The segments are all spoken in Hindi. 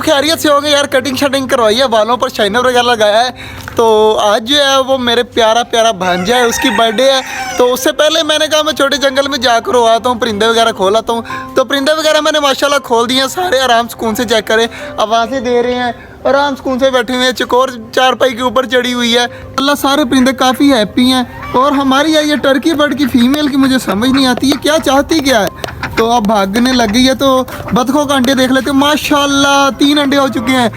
सब खैरियत से हो गए यार। कटिंग शटिंग करवाई है, बालों पर शाइनर वगैरह लगाया है। तो आज जो है वो मेरे प्यारा प्यारा भांजा है, उसकी बर्थडे है। तो उससे पहले मैंने कहा मैं छोटे जंगल में जाकर आता हूँ, परिंदे वगैरह खोल आता हूँ। तो परिंदे वगैरह मैंने माशाल्लाह खोल दिए हैं सारे, आराम सुकून से चेक करें, आवाज़ें दे रहे हैं, आराम सुकून से बैठे हुए हैं। चकोर चारपाई के ऊपर चढ़ी हुई है। अल्लाह सारे परिंदे काफ़ी हैप्पी हैं। और हमारी ये टर्की बर्ड की फ़ीमेल की मुझे समझ नहीं आती है क्या चाहती क्या है। तो अब भागने लग गई है। तो बतखों का अंडे देख लेते हैं। माशाल्लाह 3 अंडे हो चुके हैं।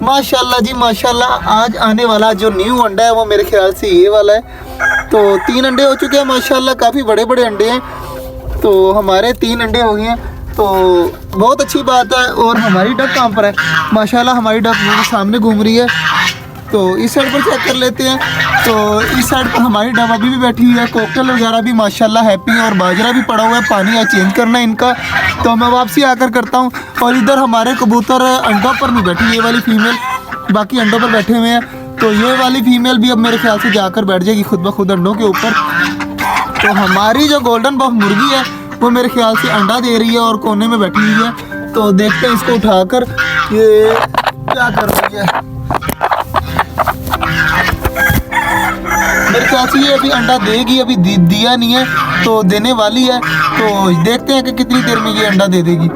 माशाल्लाह जी माशाल्लाह। आज आने वाला जो न्यू अंडा है वो मेरे ख्याल से ये वाला है। तो 3 अंडे हो चुके हैं माशाल्लाह, काफ़ी बड़े बड़े अंडे हैं। तो हमारे 3 अंडे हो गए हैं, तो बहुत अच्छी बात है। और हमारी डक कहाँ पर है? माशाल्लाह हमारी डक मेरे सामने घूम रही है। तो इस साइड पर चेक कर लेते हैं। तो इस साइड पर हमारी डब अभी भी बैठी हुई है। कोकटल वगैरह भी माशाल्लाह हैप्पी है। और बाजरा भी पड़ा हुआ है, पानी या चेंज करना है इनका। तो मैं वापसी आकर करता हूँ। और इधर हमारे कबूतर अंडों पर नहीं बैठी, ये वाली फीमेल बाकी अंडों पर बैठे हुए हैं। तो ये वाली फीमेल भी अब मेरे ख्याल से जाकर बैठ जाएगी खुद ब खुद अंडों के ऊपर। तो हमारी जो गोल्डन बफ मुर्गी है वो मेरे ख्याल से अंडा दे रही है और कोने में बैठी हुई है। तो देखते हैं इसको उठाकर ये क्या कर रही है। मेरे ख्याल से ये अभी अंडा देगी, अभी दिया नहीं है तो देने वाली है। तो देखते हैं कि कितनी देर में ये अंडा दे देगी।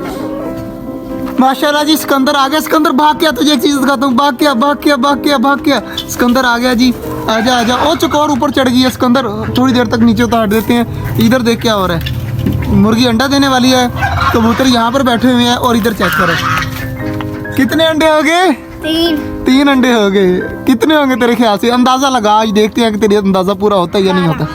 माशाल्लाह जी सिकंदर आ गया। सिकंदर भाग क्या, तुझे एक चीज़ दिखाता हूँ। भाग क्या भाग क्या भाग क्या भाग क्या। सिकंदर आ गया जी, आजा आजा। ओ चकोर ऊपर चढ़ गई है। सिकंदर थोड़ी देर तक नीचे उतार देते हैं। इधर देख क्या हो रहा है। मुर्गी अंडा देने वाली है। कबूतर यहाँ पर बैठे हुए हैं। और इधर चेक करो कितने अंडे हो गए। 3 अंडे हो गए। कितने होंगे तेरे ख्याल से? अंदाज़ा लगा, आज देखते हैं कि तेरे अंदाज़ा पूरा होता है या नहीं होता।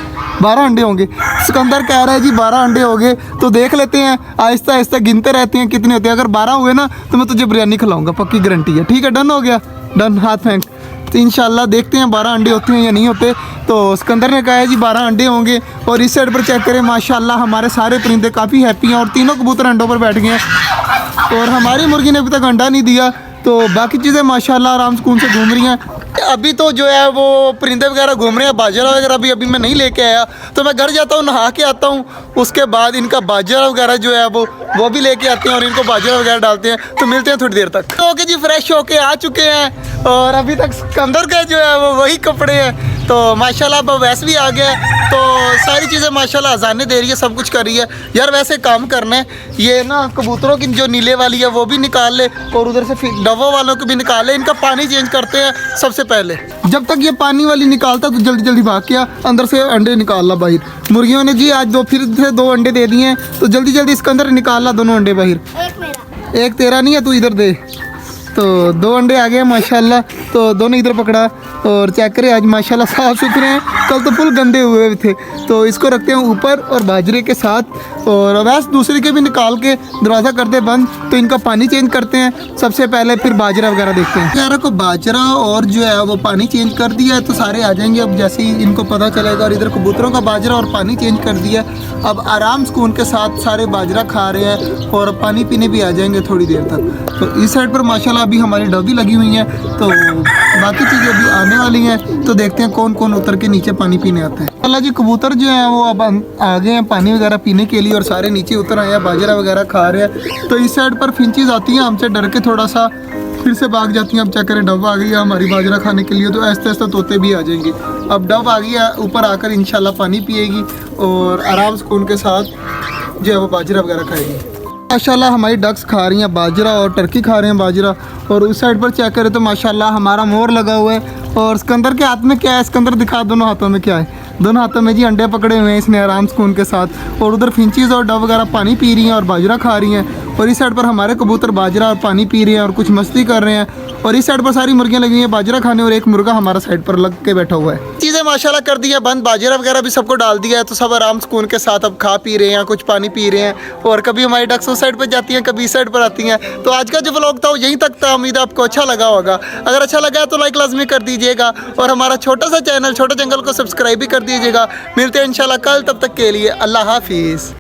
12 अंडे होंगे। सिकंदर कह रहा है जी 12 अंडे हो गए। तो देख लेते हैं, आहिस्ता आहिस्ता गिनते रहते हैं कितने होते हैं। अगर 12 हुए ना तो मैं तुझे बिरयानी खिलाऊंगा, पक्की गारंटी है। ठीक है, डन हो गया, डन, हाथ फेंक। तो इंशाल्लाह देखते हैं 12 अंडे होते हैं या नहीं होते। तो सिकंदर ने कहा है जी 12 अंडे होंगे। और इस साइड पर चेक करें, माशाल्लाह हमारे सारे परिंदे काफ़ी हैप्पी हैं। और तीनों कबूतर अंडों पर बैठ गए हैं। और हमारी मुर्गी ने अभी तक अंडा नहीं दिया। तो बाकी चीज़ें माशाल्लाह आराम सुकून से घूम रही हैं। अभी तो जो है वो परिंदे वगैरह घूम रहे हैं। बाजरा वगैरह भी अभी मैं नहीं लेके आया। तो मैं घर जाता हूँ, नहा के आता हूँ। उसके बाद इनका बाजरा वगैरह जो है वो भी लेके आते हैं और इनको बाजरा वगैरह डालते हैं। तो मिलते हैं थोड़ी देर तक। तो ओके जी, फ्रेश होके आ चुके हैं। और अभी तक सिकंदर के जो है वो वही कपड़े हैं। तो माशाल्लाह अब वैसे भी आ गया है। तो सारी चीज़ें माशाल्लाह अजाने दे रही है, सब कुछ कर रही है। यार वैसे काम करना है, ये ना कबूतरों की जो नीले वाली है वो भी निकाल ले और उधर से डवो वालों को भी निकाल ले। इनका पानी चेंज करते हैं सबसे पहले। जब तक ये पानी वाली निकालता तो जल्दी जल्दी भाग के अंदर से अंडे निकाल ला बाहर। मुर्गियों ने जी आज फिर से 2 अंडे दे दिए हैं। तो जल्दी जल्दी इसके अंदर निकाल ला दोनों अंडे बाहर। एक तेरा नहीं है, तू इधर दे। तो 2 अंडे आ गए माशाल्लाह। तो दोनों इधर पकड़ा। और चेक करें आज माशाल्लाह साफ़ सुथरे हैं, कल तो फुल गंदे हुए थे। तो इसको रखते हैं ऊपर और बाजरे के साथ। और वैसे दूसरे के भी निकाल के दरवाज़ा करते बंद। तो इनका पानी चेंज करते हैं सबसे पहले, फिर बाजरा वगैरह देखते हैं। यार को बाजरा और जो है वो पानी चेंज कर दिया है तो सारे आ जाएंगे अब जैसे ही इनको पता चलेगा। और इधर कबूतरों का बाजरा और पानी चेंज कर दिया। अब आराम सुकून के साथ सारे बाजरा खा रहे हैं और पानी पीने भी आ जाएंगे थोड़ी देर तक। तो इस साइड पर माशाल्लाह अभी हमारी डबी लगी हुई हैं। तो बाकी चीज़ें अभी आने वाली हैं। तो देखते हैं कौन कौन उतर के नीचे पानी पीने आते हैं। अल्लाह जी कबूतर जो हैं वो अब आ गए हैं पानी वगैरह पीने के लिए। और सारे नीचे उतर आए हैं, बाजरा वगैरह खा रहे हैं। तो इस साइड पर फिंचीज आती हैं, हमसे डर के थोड़ा सा फिर से भाग जाती हैं। अब चेक करें, डब आ गई है हमारी बाजरा खाने के लिए। तो ऐसे ऐसे तोते भी आ जाएंगे। अब डब आ गई है, ऊपर आकर इंशाल्लाह पानी पिएगी और आराम सुकून के साथ जो है वो बाजरा वगैरह खाएगी। माशाल्लाह हमारी डक्स खा रही हैं बाजरा और टर्की खा रहे हैं बाजरा। और उस साइड पर चेक करें तो माशाल्लाह हमारा मोर लगा हुआ है। और सिकंदर के हाथ में क्या है? सिकंदर दिखा, दोनों हाथों में क्या है? दोनों हाथों में जी अंडे पकड़े हुए हैं इसने आराम सुकून के साथ। और उधर फिंचीज और डब वगैरह पानी पी रही हैं और बाजरा खा रही हैं। और इस साइड पर हमारे कबूतर बाजरा और पानी पी रहे हैं और कुछ मस्ती कर रहे हैं। और इस साइड पर सारी मुर्गियाँ लगी हुई हैं बाजरा खाने। और एक मुर्गा हमारा साइड पर लग के बैठा हुआ है। चीज़ें माशाल्लाह कर दी है बंद, बाजरा वगैरह भी सबको डाल दिया है। तो सब आराम सुकून के साथ अब खा पी रहे हैं, कुछ पानी पी रहे हैं। और कभी हमारी डक्स उस साइड पर जाती हैं, कभी इस साइड पर आती हैं। तो आज का जो व्लॉग था वो यहीं तक था। उम्मीद है आपको अच्छा लगा होगा। अगर अच्छा लगा तो लाइक लाजमी कर दीजिएगा। और हमारा छोटा सा चैनल छोटा जंगल को सब्सक्राइब भी कर दीजिएगा। मिलते हैं इंशाल्लाह कल, तब तक के लिए अल्लाह हाफिज़।